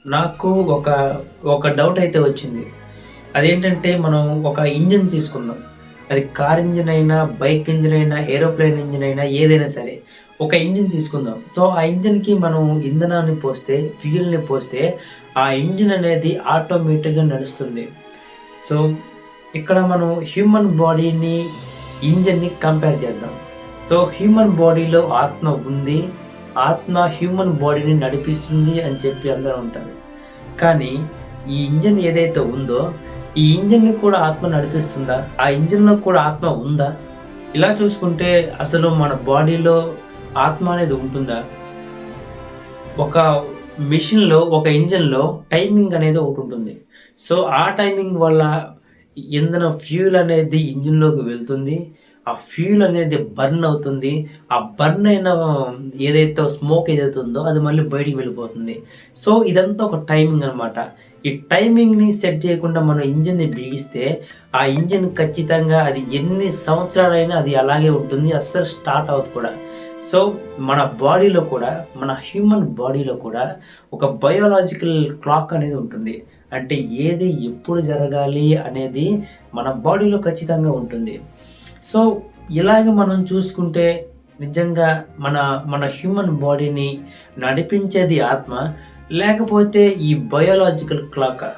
నాకు ఒక ఒక డౌట్ అయితే వచ్చింది. అదేంటంటే మనం ఒక ఇంజిన్ తీసుకుందాం. అది కార్ ఇంజిన్ అయినా, బైక్ ఇంజిన్ అయినా, ఏరోప్లేన్ ఇంజిన్ అయినా ఏదైనా సరే. ఒక ఇంజిన్ తీసుకుందాం. సో, ఆ ఇంజిన్‌కి మనం ఇంధనాన్ని పోస్తే, ఫ్యూయల్‌ని పోస్తే ఆ ఇంజిన్ అనేది ఆటోమేటిక్‌గా నడుస్తుంది. సో, ఇక్కడ మనం హ్యూమన్ బాడీని, ఇంజిన్‌ని కంపేర్ చేద్దాం. సో, హ్యూమన్ బాడీలో ఆత్మ ఉంది. ఆత్మ హ్యూమన్ బాడీని నడిపిస్తుంది అని చెప్పి అందరూ అంటారు. కానీ ఈ ఇంజిన్ ఏదైతే ఉందో, ఈ ఇంజిన్‌ని కూడా ఆత్మ నడిపిస్తుందా? ఆ ఇంజిన్‌లో కూడా ఆత్మ ఉందా? ఇలా చూసుకుంటే అసలు మన బాడీలో ఆత్మ అనేది ఉంటుందా? ఒక మెషిన్‌లో, ఒక ఇంజిన్‌లో టైమింగ్ అనేది ఒకటుంటుంది. సో, ఆ టైమింగ్ వల్ల ఇంధనం ఫ్యూయల్ అనేది ఇంజిన్‌లోకి వెళ్తుంది. ఆ ఫ్యూయల్ అనేది బర్న్ అవుతుంది. ఆ బర్న్ అయిన ఏదైతే స్మోక్ ఏదైతే ఉందో అది మళ్ళీ బయటికి వెళ్ళిపోతుంది. సో, ఇదంతా ఒక టైమింగ్ అనమాట. ఈ టైమింగ్‌ని సెట్ చేయకుండా మనం ఇంజిన్‌ని బిగిస్తే, ఆ ఇంజిన్ ఖచ్చితంగా అది ఎన్ని సంవత్సరాలైనా అది అలాగే ఉంటుంది. అస్సలు స్టార్ట్ అవ్వదు కూడా. సో, మన బాడీలో కూడా, మన హ్యూమన్ బాడీలో కూడా ఒక బయోలాజికల్ క్లాక్ అనేది ఉంటుంది. అంటే ఏది ఎప్పుడు జరగాలి అనేది మన బాడీలో ఖచ్చితంగా ఉంటుంది. సో, ఇలాగ మనం చూసుకుంటే నిజంగా మన మన హ్యూమన్ బాడీని నడిపించేది ఆత్మ, లేకపోతే ఈ బయోలాజికల్ క్లాకా?